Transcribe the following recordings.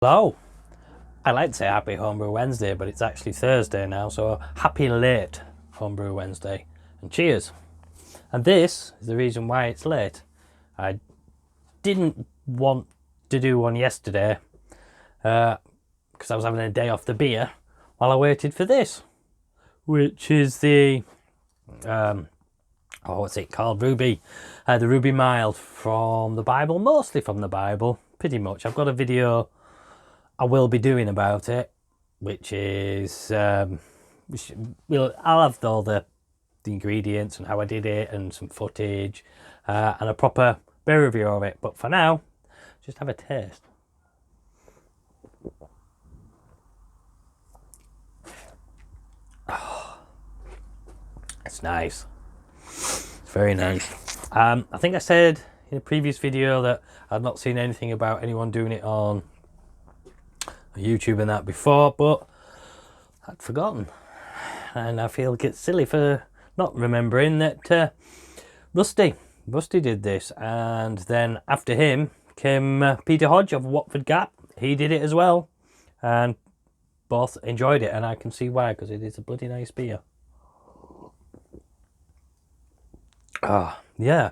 Hello. I like to say happy Homebrew Wednesday, but it's actually Thursday now, so happy late Homebrew Wednesday. And cheers. And this is the reason why it's late. I didn't want to do one yesterday because I was having a day off the beer while I waited for this, which is the what's it called? Ruby. The Ruby Mild from the Bible, mostly from the Bible, pretty much. I've got a video I will be doing about it, which is I'll have all the ingredients and how I did it and some footage and a proper beer review of it. But for now, just have a taste. Oh, it's nice. It's very nice. I think I said in a previous video that I'd not seen anything about anyone doing it on YouTube and that before, but I'd forgotten, and I feel it's silly for not remembering that Rusty did this, and then after him came Peter Hodge of Watford Gap. He did it as well, and both enjoyed it, and I can see why, because it is a bloody nice beer. Yeah,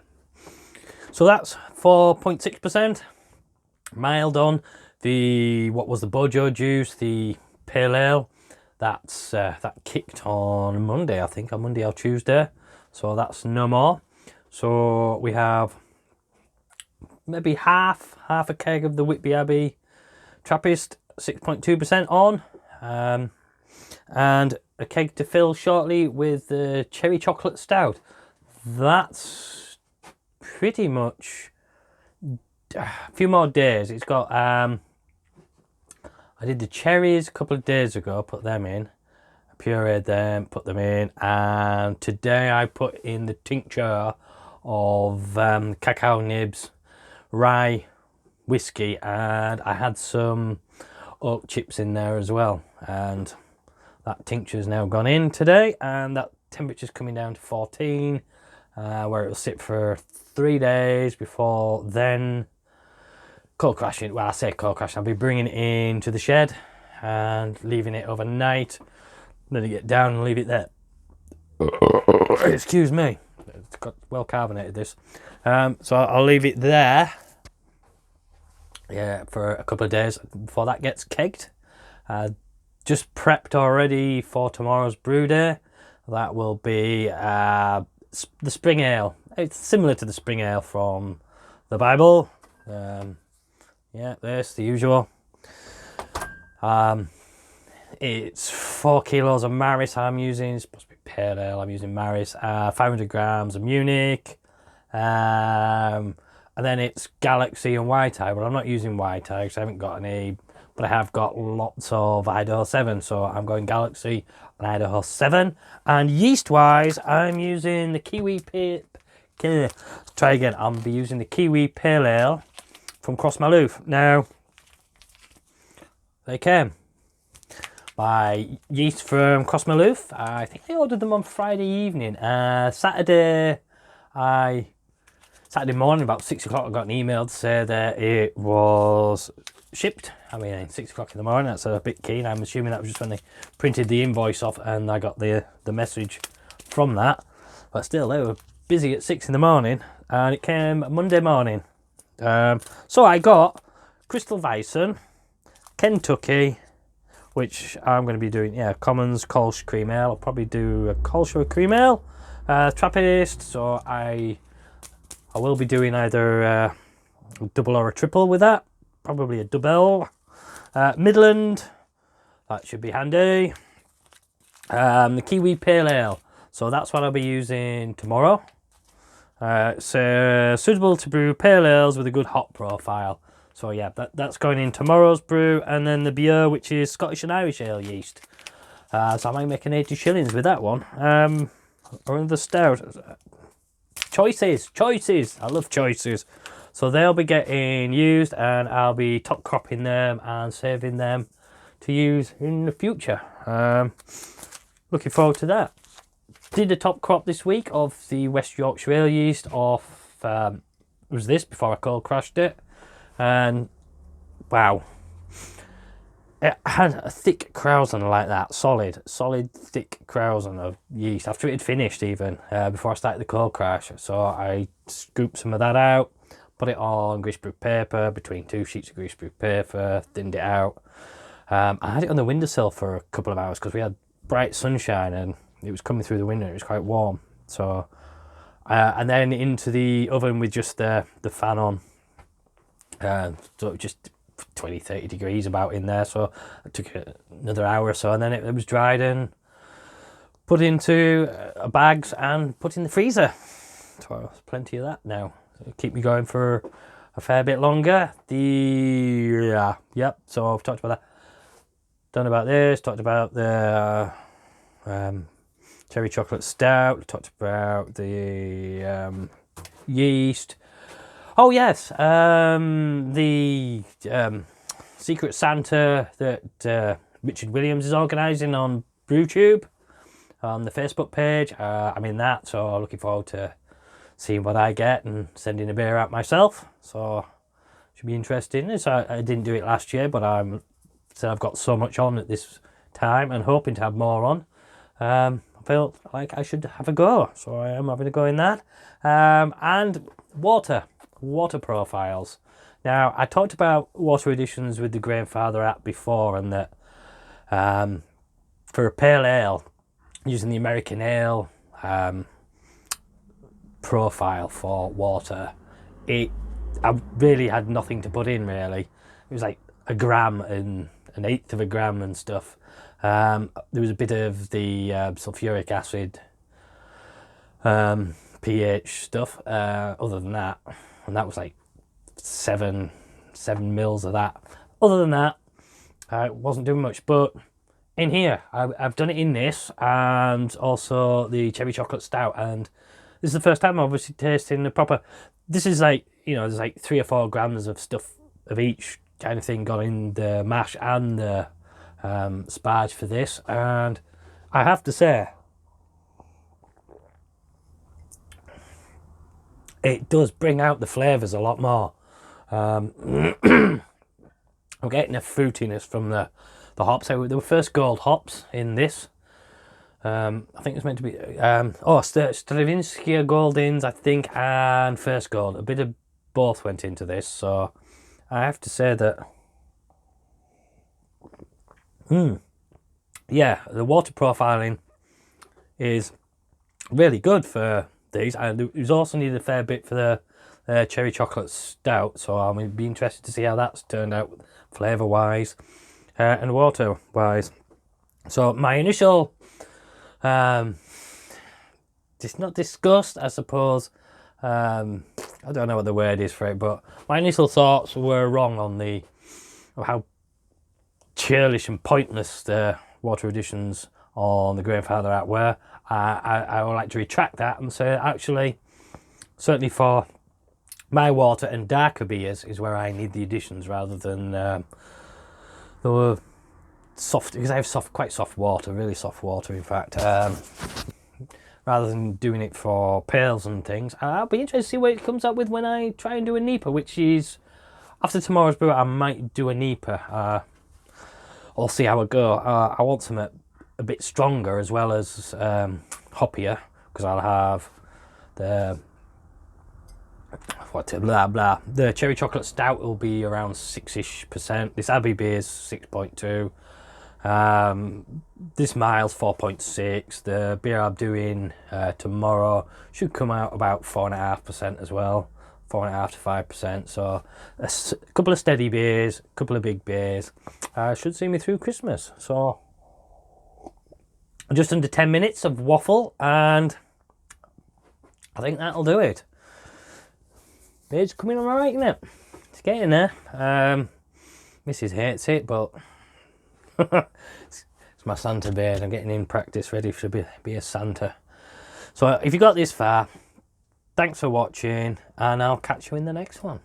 so that's 4.6% mild on the, what was the Bojo juice, the pale ale. That's that kicked on Monday, I think, on Monday or Tuesday, so that's no more. So we have maybe half a keg of the Whitby Abbey Trappist, 6.2% on, and a keg to fill shortly with the cherry chocolate stout. That's pretty much a few more days. It's got I did the cherries a couple of days ago, put them in, pureed them, put them in, and today I put in the tincture of cacao nibs, rye whiskey, and I had some oak chips in there as well, and that tincture's now gone in today, and that temperature's coming down to 14, where it'll sit for 3 days before then cold crashing. Well, I say cold crashing, I'll be bringing it into the shed and leaving it overnight, let it get down and leave it there. Excuse me, it's got well carbonated this, so I'll leave it there, yeah, for a couple of days before that gets kegged. Just prepped already for tomorrow's brew day. That will be the spring ale. It's similar to the spring ale from the Bible. Yeah, there's the usual. It's 4 kilos of Maris I'm using. It's supposed to be pale ale. I'm using Maris. 500 grams of Munich. And then it's Galaxy and White Eye. But I'm not using White Eye because I haven't got any. But I have got lots of Idaho 7. So I'm going Galaxy and Idaho 7. And yeast-wise, I'm using the Kiwi Try again. I'll be using the Kiwi Pale Ale from Cross Maloof. Now, they came by yeast from Cross Maloof. I think I ordered them on Friday evening. Saturday morning about 6 o'clock, I got an email to say that it was shipped. I mean, 6 o'clock in the morning, that's a bit keen. I'm assuming that was just when they printed the invoice off and I got the message from that. But still, they were busy at 6 in the morning, and it came Monday morning. So I got Crystal Weissen, Kentucky, which I'm going to be doing, yeah, Commons Kolsch Cream Ale. I'll probably do a Kolsch or a Cream Ale, Trappist, so I will be doing either a double or a triple with that, probably a double. Midland, that should be handy. The Kiwi Pale Ale, so that's what I'll be using tomorrow. So suitable to brew pale ales with a good hop profile. So yeah, that's going in tomorrow's brew, and then the beer, which is Scottish and Irish ale yeast. So I might make an 80 shillings with that one. Or the stout. Choices. I love choices. So they'll be getting used, and I'll be top cropping them and saving them to use in the future. Looking forward to that. Did a top crop this week of the West Yorkshire ale yeast off, was this before I cold crashed it, and wow, it had a thick krausen like that, solid thick krausen of yeast after it had finished, even before I started the cold crash. So I scooped some of that out, put it on greaseproof paper, between 2 sheets of greaseproof paper, thinned it out. I had it on the windowsill for a couple of hours because we had bright sunshine and it was coming through the window. It was quite warm. So and then into the oven with just the fan on, so just 20-30 degrees about in there. So it took another hour or so, and then it was dried and put into bags and put in the freezer. So there's plenty of that now. It'll keep me going for a fair bit longer. Yep, so I've talked about that, done about this, talked about the cherry chocolate stout, talked about the yeast. Oh yes, the Secret Santa that Richard Williams is organising on BrewTube, on the Facebook page. I'm in that, so looking forward to seeing what I get and sending a beer out myself. So should be interesting. So I didn't do it last year, but I've got so much on at this time and hoping to have more on. I feel like I should have a go, so I am having a go in that. And water profiles. Now, I talked about water additions with the Grainfather app before, and that for a pale ale, using the American ale profile for water, I really had nothing to put in, really. It was like a gram and an eighth of a gram and stuff. There was a bit of the sulfuric acid pH stuff, other than that, and that was like 7 mils of that. Other than that, I wasn't doing much. But in here, I've done it in this, and also the cherry chocolate stout, and this is the first time I'm obviously tasting the proper. This is like, you know, there's like 3 or 4 grams of stuff of each kind of thing gone in the mash and the sparge for this, and I have to say, it does bring out the flavours a lot more. I'm getting a fruitiness from the hops. There were first gold hops in this. I think it's meant to be Stravinsky Goldings, I think, and first gold. A bit of both went into this, so I have to say that yeah, the water profiling is really good for these, and it was also needed a fair bit for the cherry chocolate stout, so I'll be interested to see how that's turned out flavour wise and water wise. So my initial it's not disgust, I suppose, I don't know what the word is for it, but my initial thoughts were wrong on how churlish and pointless the water additions on the Grainfather app were. I would like to retract that and say, actually, certainly for my water and darker beers is where I need the additions, rather than the soft, because I have quite soft water, really soft water, in fact. Rather than doing it for pails and things. I'll be interested to see what it comes up with when I try and do a NEPA, which is after tomorrow's brew. I might do a NEPA. I'll see how I go. I want some a bit stronger as well as hoppier, because I'll have the the cherry chocolate stout will be around 6-ish%. This Abbey beer is 6.2. This mile's 4.6. The beer I'm doing tomorrow should come out about 4.5% as well, 4.5 to 5%. So a couple of steady beers, a couple of big beers, should see me through Christmas. So just under 10 minutes of waffle, and I think that'll do it. It's coming on alright, isn't it? It's getting there. Mrs. hates it, but it's my Santa beard. I'm getting in practice, ready to be a Santa. So if you got this far, thanks for watching, and I'll catch you in the next one.